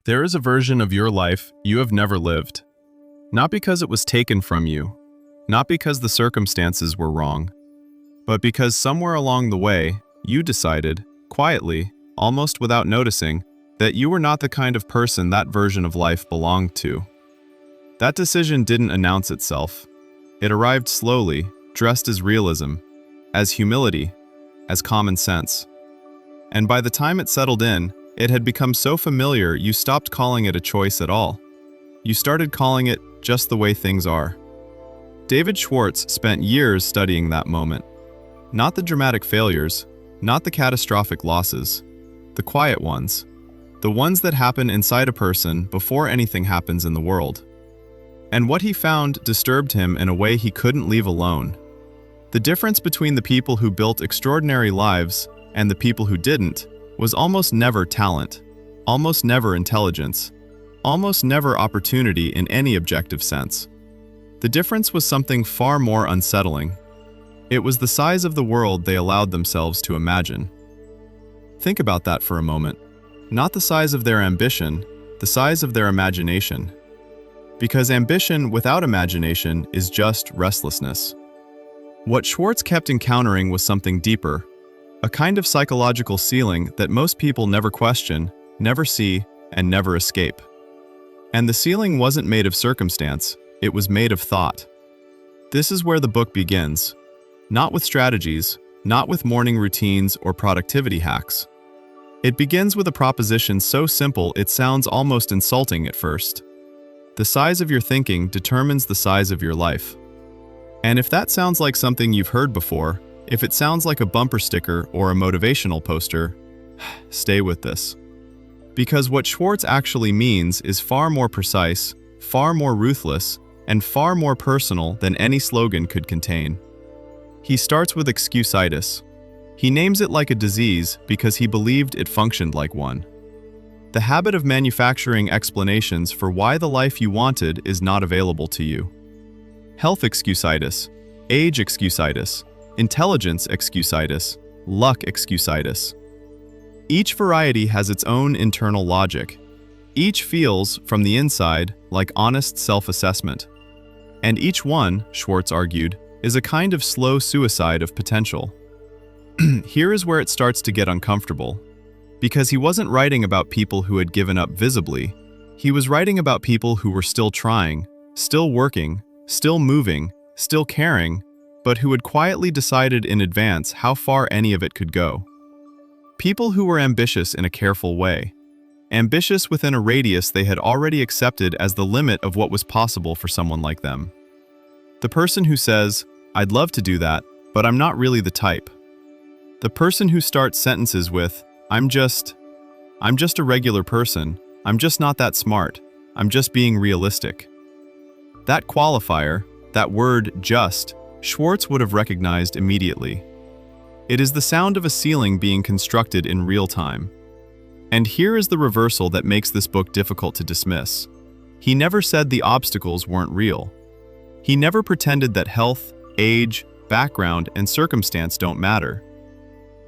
There is a version of your life you have never lived. Not because it was taken from you, not because the circumstances were wrong, but because somewhere along the way, you decided, quietly, almost without noticing, that you were not the kind of person that version of life belonged to. That decision didn't announce itself. It arrived slowly, dressed as realism, as humility, as common sense. And by the time it settled in, it had become so familiar you stopped calling it a choice at all. You started calling it just the way things are. David Schwartz spent years studying that moment. Not the dramatic failures, not the catastrophic losses, the quiet ones, the ones that happen inside a person before anything happens in the world. And what he found disturbed him in a way he couldn't leave alone. The difference between the people who built extraordinary lives and the people who didn't was almost never talent, almost never intelligence, almost never opportunity in any objective sense. The difference was something far more unsettling. It was the size of the world they allowed themselves to imagine. Think about that for a moment. Not the size of their ambition, the size of their imagination. Because ambition without imagination is just restlessness. What Schwartz kept encountering was something deeper, a kind of psychological ceiling that most people never question, never see, and never escape. And the ceiling wasn't made of circumstance, it was made of thought. This is where the book begins. Not with strategies, not with morning routines or productivity hacks. It begins with a proposition so simple it sounds almost insulting at first. The size of your thinking determines the size of your life. And if that sounds like something you've heard before, if it sounds like a bumper sticker or a motivational poster, stay with this. Because what Schwartz actually means is far more precise, far more ruthless, and far more personal than any slogan could contain. He starts with excusitis. He names it like a disease because he believed it functioned like one. The habit of manufacturing explanations for why the life you wanted is not available to you. Health excusitis, age excusitis, intelligence excusitis, luck excusitis. Each variety has its own internal logic. Each feels, from the inside, like honest self-assessment. And each one, Schwartz argued, is a kind of slow suicide of potential. Here is where it starts to get uncomfortable. Because he wasn't writing about people who had given up visibly. He was writing about people who were still trying, still working, still moving, still caring, but who had quietly decided in advance how far any of it could go. People who were ambitious in a careful way. Ambitious within a radius they had already accepted as the limit of what was possible for someone like them. The person who says, "I'd love to do that, but I'm not really the type." The person who starts sentences with, I'm just a regular person, I'm just not that smart, I'm just being realistic." That qualifier, that word just, Schwartz would have recognized immediately. It is the sound of a ceiling being constructed in real time. And here is the reversal that makes this book difficult to dismiss. He never said the obstacles weren't real. He never pretended that health, age, background, and circumstance don't matter.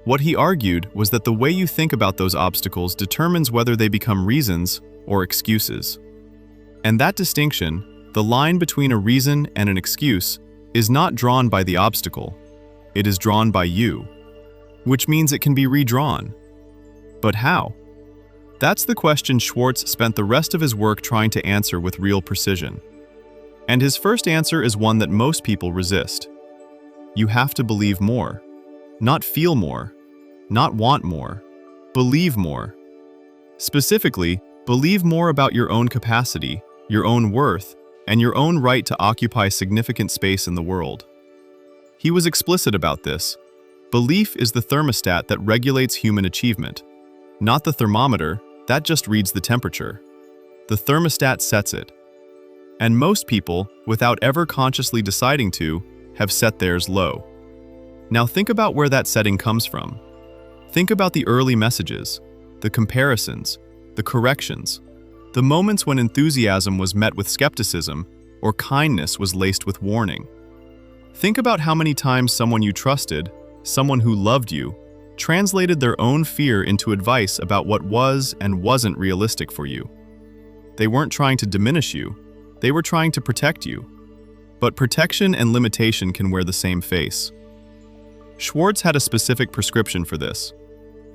What he argued was that the way you think about those obstacles determines whether they become reasons or excuses. And that distinction, the line between a reason and an excuse, is not drawn by the obstacle, it is drawn by you, which means it can be redrawn. But how? That's the question Schwartz spent the rest of his work trying to answer with real precision. And his first answer is one that most people resist. You have to believe more, not feel more, not want more, believe more. Specifically, believe more about your own capacity, your own worth, and your own right to occupy significant space in the world. He was explicit about this. Belief is the thermostat that regulates human achievement. Not the thermometer, that just reads the temperature. The thermostat sets it. And most people, without ever consciously deciding to, have set theirs low. Now think about where that setting comes from. Think about the early messages, the comparisons, the corrections, the moments when enthusiasm was met with skepticism or kindness was laced with warning. Think about how many times someone you trusted, someone who loved you, translated their own fear into advice about what was and wasn't realistic for you. They weren't trying to diminish you. They were trying to protect you. But protection and limitation can wear the same face. Schwartz had a specific prescription for this.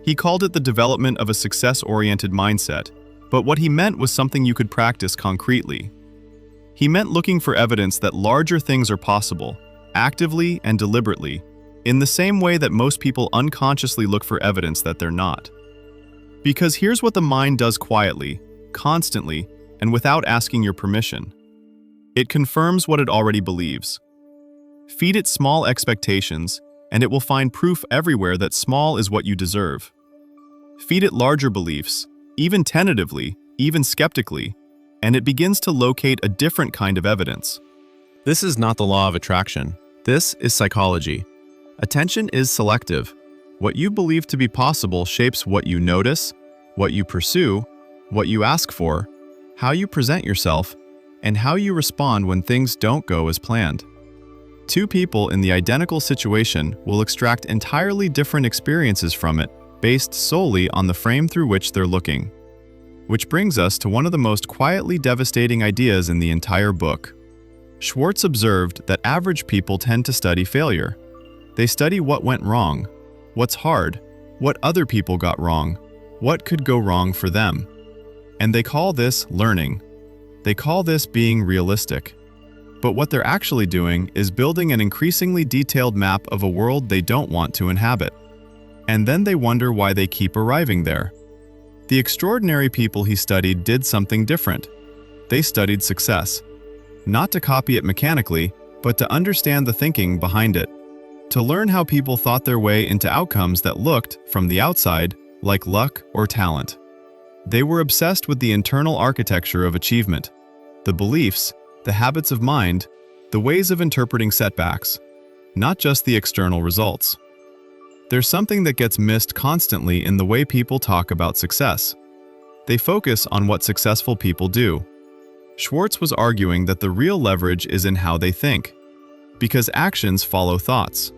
He called it the development of a success-oriented mindset, but what he meant was something you could practice concretely. He meant looking for evidence that larger things are possible, actively and deliberately, in the same way that most people unconsciously look for evidence that they're not. Because here's what the mind does quietly, constantly, and without asking your permission. It confirms what it already believes. Feed it small expectations, and it will find proof everywhere that small is what you deserve. Feed it larger beliefs, even tentatively, even skeptically, and it begins to locate a different kind of evidence. This is not the law of attraction. This is psychology. Attention is selective. What you believe to be possible shapes what you notice, what you pursue, what you ask for, how you present yourself, and how you respond when things don't go as planned. Two people in the identical situation will extract entirely different experiences from it based solely on the frame through which they're looking. Which brings us to one of the most quietly devastating ideas in the entire book. Schwartz observed that average people tend to study failure. They study what went wrong, what's hard, what other people got wrong, what could go wrong for them. And they call this learning. They call this being realistic. But what they're actually doing is building an increasingly detailed map of a world they don't want to inhabit. And then they wonder why they keep arriving there. The extraordinary people he studied did something different. They studied success. Not to copy it mechanically, but to understand the thinking behind it. To learn how people thought their way into outcomes that looked, from the outside, like luck or talent. They were obsessed with the internal architecture of achievement, the beliefs, the habits of mind, the ways of interpreting setbacks, not just the external results. There's something that gets missed constantly in the way people talk about success. They focus on what successful people do. Schwartz was arguing that the real leverage is in how they think, because actions follow thoughts.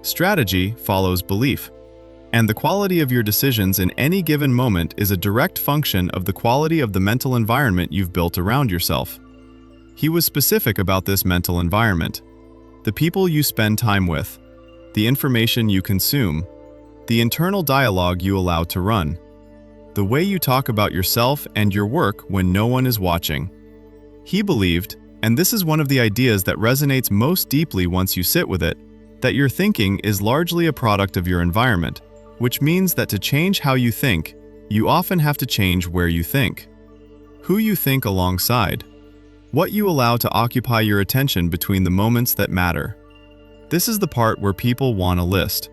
Strategy follows belief. And the quality of your decisions in any given moment is a direct function of the quality of the mental environment you've built around yourself. He was specific about this mental environment. The people you spend time with, the information you consume, the internal dialogue you allow to run, the way you talk about yourself and your work when no one is watching. He believed, and this is one of the ideas that resonates most deeply once you sit with it, that your thinking is largely a product of your environment, which means that to change how you think, you often have to change where you think. Who you think alongside. What you allow to occupy your attention between the moments that matter. This is the part where people want a list.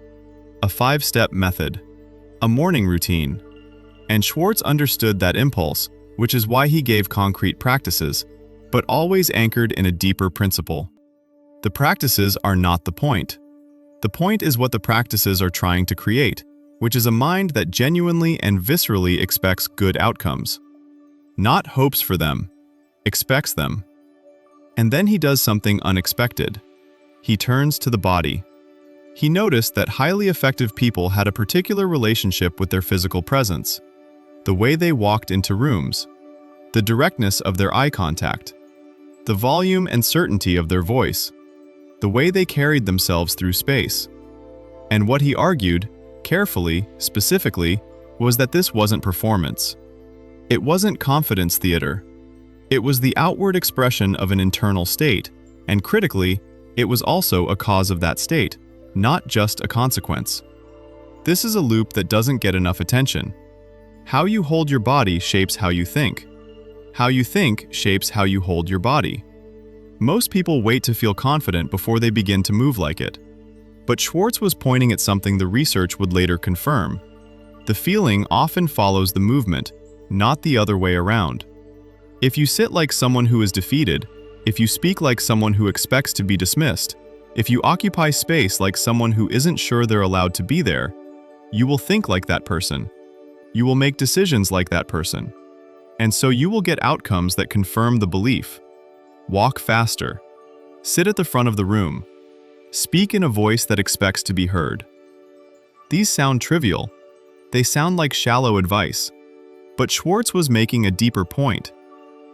A 5-step method. A morning routine. And Schwartz understood that impulse, which is why he gave concrete practices, but always anchored in a deeper principle. The practices are not the point. The point is what the practices are trying to create, which is a mind that genuinely and viscerally expects good outcomes. Not hopes for them, expects them. And then he does something unexpected. He turns to the body. He noticed that highly effective people had a particular relationship with their physical presence, the way they walked into rooms, the directness of their eye contact, the volume and certainty of their voice, the way they carried themselves through space. And what he argued, carefully, specifically, was that this wasn't performance. It wasn't confidence theater. It was the outward expression of an internal state, and critically, it was also a cause of that state, not just a consequence. This is a loop that doesn't get enough attention. How you hold your body shapes how you think. How you think shapes how you hold your body. Most people wait to feel confident before they begin to move like it. But Schwartz was pointing at something the research would later confirm. The feeling often follows the movement, not the other way around. If you sit like someone who is defeated, if you speak like someone who expects to be dismissed, if you occupy space like someone who isn't sure they're allowed to be there, you will think like that person. You will make decisions like that person. And so you will get outcomes that confirm the belief. Walk faster. Sit at the front of the room. Speak in a voice that expects to be heard. These sound trivial. They sound like shallow advice. But Schwartz was making a deeper point.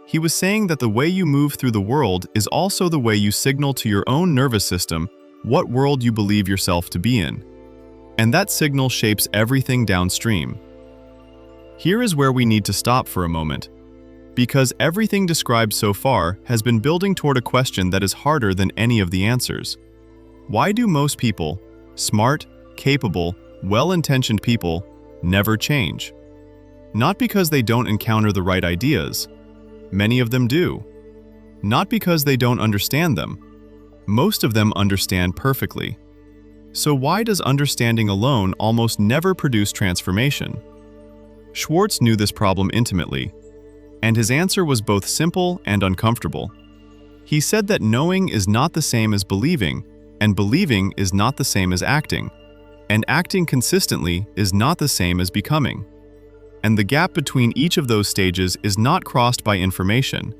He was saying that the way you move through the world is also the way you signal to your own nervous system what world you believe yourself to be in. And that signal shapes everything downstream. Here is where we need to stop for a moment, because everything described so far has been building toward a question that is harder than any of the answers. Why do most people, smart, capable, well-intentioned people, never change? Not because they don't encounter the right ideas. Many of them do. Not because they don't understand them. Most of them understand perfectly. So why does understanding alone almost never produce transformation? Schwartz knew this problem intimately, and his answer was both simple and uncomfortable. He said that knowing is not the same as believing, and believing is not the same as acting, and acting consistently is not the same as becoming. And the gap between each of those stages is not crossed by information.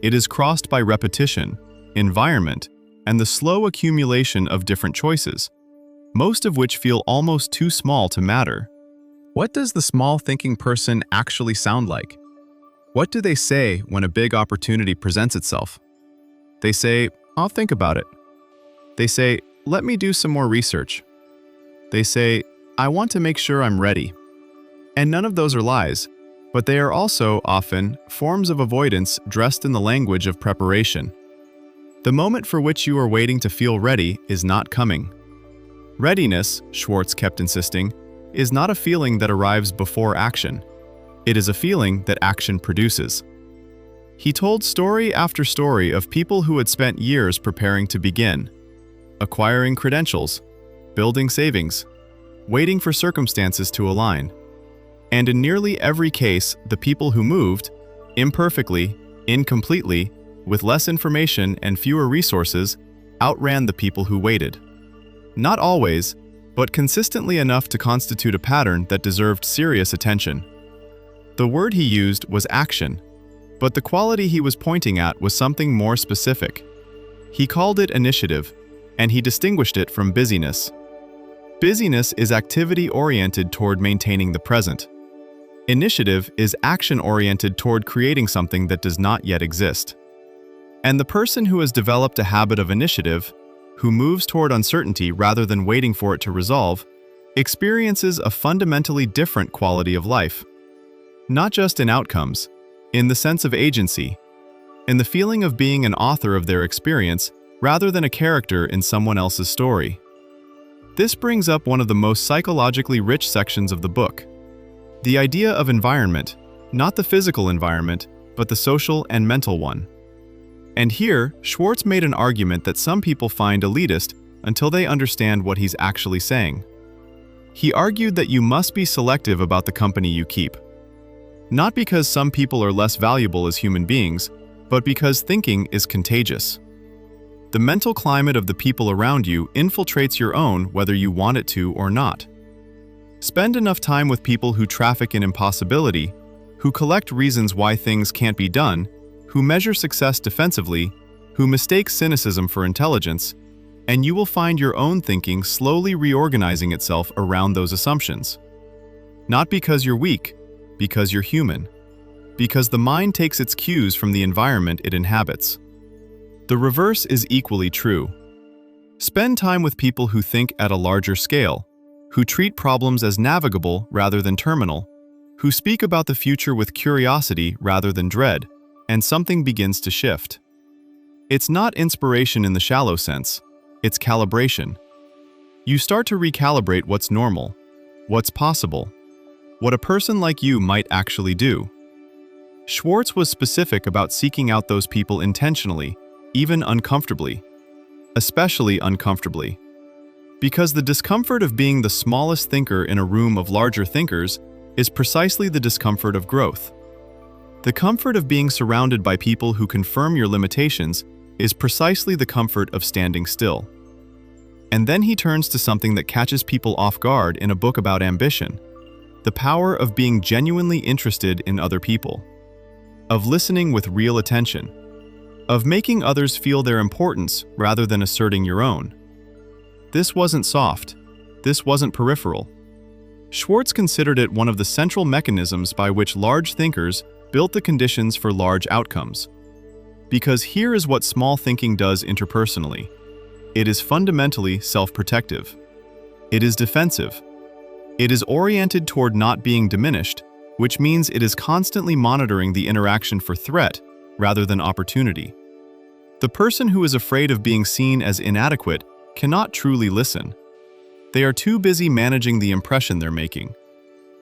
It is crossed by repetition, environment, and the slow accumulation of different choices, most of which feel almost too small to matter. What does the small thinking person actually sound like? What do they say when a big opportunity presents itself? They say, "I'll think about it." They say, "Let me do some more research." They say, "I want to make sure I'm ready." And none of those are lies, but they are also, often, forms of avoidance dressed in the language of preparation. The moment for which you are waiting to feel ready is not coming. Readiness, Schwartz kept insisting, is not a feeling that arrives before action. It is a feeling that action produces. He told story after story of people who had spent years preparing to begin, acquiring credentials, building savings, waiting for circumstances to align. And in nearly every case, the people who moved, imperfectly, incompletely, with less information and fewer resources, outran the people who waited. Not always, but consistently enough to constitute a pattern that deserved serious attention. The word he used was action, but the quality he was pointing at was something more specific. He called it initiative, and he distinguished it from busyness. Busyness is activity-oriented toward maintaining the present. Initiative is action-oriented toward creating something that does not yet exist. And the person who has developed a habit of initiative, who moves toward uncertainty rather than waiting for it to resolve, experiences a fundamentally different quality of life. Not just in outcomes, in the sense of agency, in the feeling of being an author of their experience rather than a character in someone else's story. This brings up one of the most psychologically rich sections of the book. The idea of environment, not the physical environment, but the social and mental one. And here, Schwartz made an argument that some people find elitist until they understand what he's actually saying. He argued that you must be selective about the company you keep. Not because some people are less valuable as human beings, but because thinking is contagious. The mental climate of the people around you infiltrates your own whether you want it to or not. Spend enough time with people who traffic in impossibility, who collect reasons why things can't be done, who measure success defensively, who mistake cynicism for intelligence, and you will find your own thinking slowly reorganizing itself around those assumptions. Not because you're weak, because you're human. Because the mind takes its cues from the environment it inhabits. The reverse is equally true. Spend time with people who think at a larger scale, who treat problems as navigable rather than terminal, who speak about the future with curiosity rather than dread, and something begins to shift. It's not inspiration in the shallow sense, it's calibration. You start to recalibrate what's normal, what's possible, what a person like you might actually do. Schwartz was specific about seeking out those people intentionally, even uncomfortably, especially uncomfortably. Because the discomfort of being the smallest thinker in a room of larger thinkers is precisely the discomfort of growth. The comfort of being surrounded by people who confirm your limitations is precisely the comfort of standing still. And then he turns to something that catches people off guard in a book about ambition: the power of being genuinely interested in other people, of listening with real attention, of making others feel their importance rather than asserting your own. This wasn't soft. This wasn't peripheral. Schwartz considered it one of the central mechanisms by which large thinkers, built the conditions for large outcomes. Because here is what small thinking does interpersonally. It is fundamentally self-protective. It is defensive. It is oriented toward not being diminished, which means it is constantly monitoring the interaction for threat rather than opportunity. The person who is afraid of being seen as inadequate cannot truly listen. They are too busy managing the impression they're making.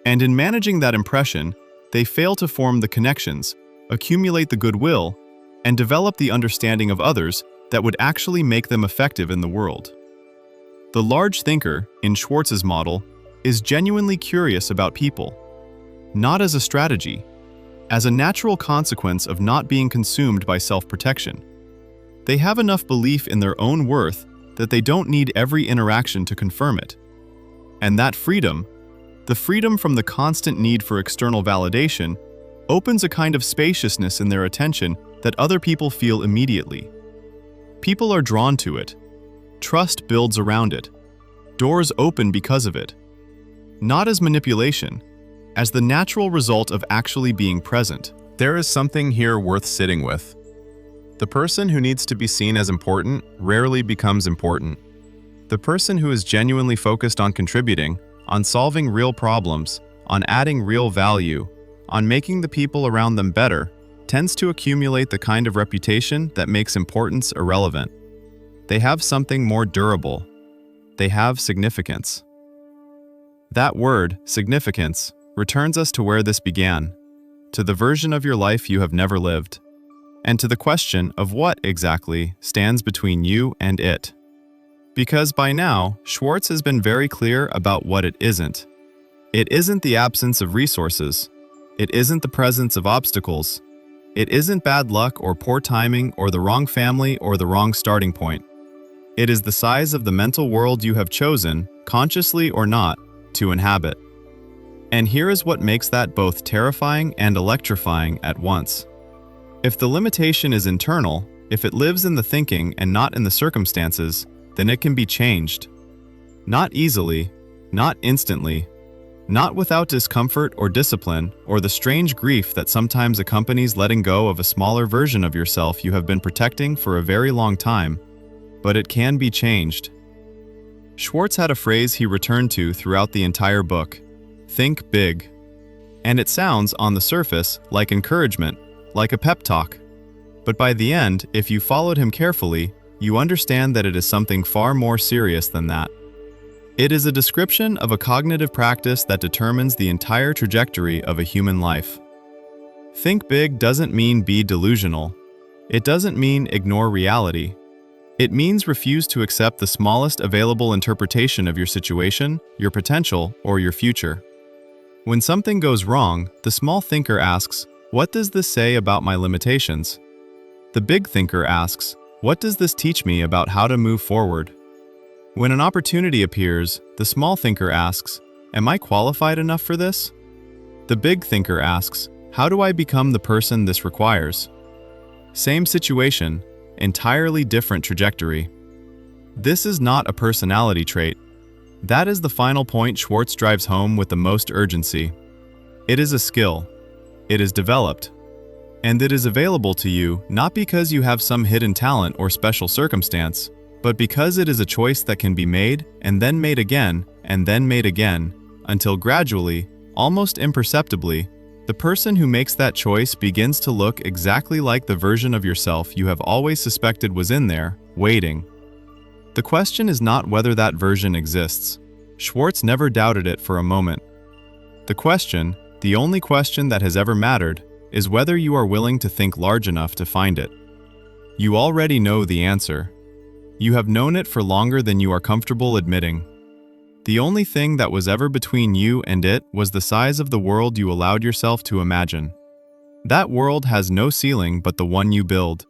And in managing that impression, they fail to form the connections, accumulate the goodwill, and develop the understanding of others that would actually make them effective in the world. The large thinker, in Schwartz's model, is genuinely curious about people, not as a strategy, as a natural consequence of not being consumed by self-protection. They have enough belief in their own worth that they don't need every interaction to confirm it. And that freedom, the freedom from the constant need for external validation, opens a kind of spaciousness in their attention that other people feel immediately. People are drawn to it. Trust builds around it. Doors open because of it. Not as manipulation, as the natural result of actually being present. There is something here worth sitting with. The person who needs to be seen as important rarely becomes important. The person who is genuinely focused on contributing, on solving real problems, on adding real value, on making the people around them better, tends to accumulate the kind of reputation that makes importance irrelevant. They have something more durable. They have significance. That word, significance, returns us to where this began, to the version of your life you have never lived, and to the question of what exactly stands between you and it. Because by now, Schwartz has been very clear about what it isn't. It isn't the absence of resources. It isn't the presence of obstacles. It isn't bad luck or poor timing or the wrong family or the wrong starting point. It is the size of the mental world you have chosen, consciously or not, to inhabit. And here is what makes that both terrifying and electrifying at once. If the limitation is internal, if it lives in the thinking and not in the circumstances, then it can be changed. Not easily, not instantly, not without discomfort or discipline or the strange grief that sometimes accompanies letting go of a smaller version of yourself you have been protecting for a very long time, but it can be changed. Schwartz had a phrase he returned to throughout the entire book: think big. And it sounds, on the surface, like encouragement, like a pep talk. But by the end, if you followed him carefully, you understand that it is something far more serious than that. It is a description of a cognitive practice that determines the entire trajectory of a human life. Think big doesn't mean be delusional. It doesn't mean ignore reality. It means refuse to accept the smallest available interpretation of your situation, your potential, or your future. When something goes wrong, the small thinker asks, "What does this say about my limitations?" The big thinker asks, "What does this teach me about how to move forward?" When an opportunity appears, the small thinker asks, "Am I qualified enough for this?" The big thinker asks, "How do I become the person this requires?" Same situation, entirely different trajectory. This is not a personality trait. That is the final point Schwartz drives home with the most urgency. It is a skill. It is developed. And it is available to you not because you have some hidden talent or special circumstance, but because it is a choice that can be made, and then made again, and then made again, until gradually, almost imperceptibly, the person who makes that choice begins to look exactly like the version of yourself you have always suspected was in there, waiting. The question is not whether that version exists. Schwartz never doubted it for a moment. The question, the only question that has ever mattered, is whether you are willing to think large enough to find it. You already know the answer. You have known it for longer than you are comfortable admitting. The only thing that was ever between you and it was the size of the world you allowed yourself to imagine. That world has no ceiling but the one you build.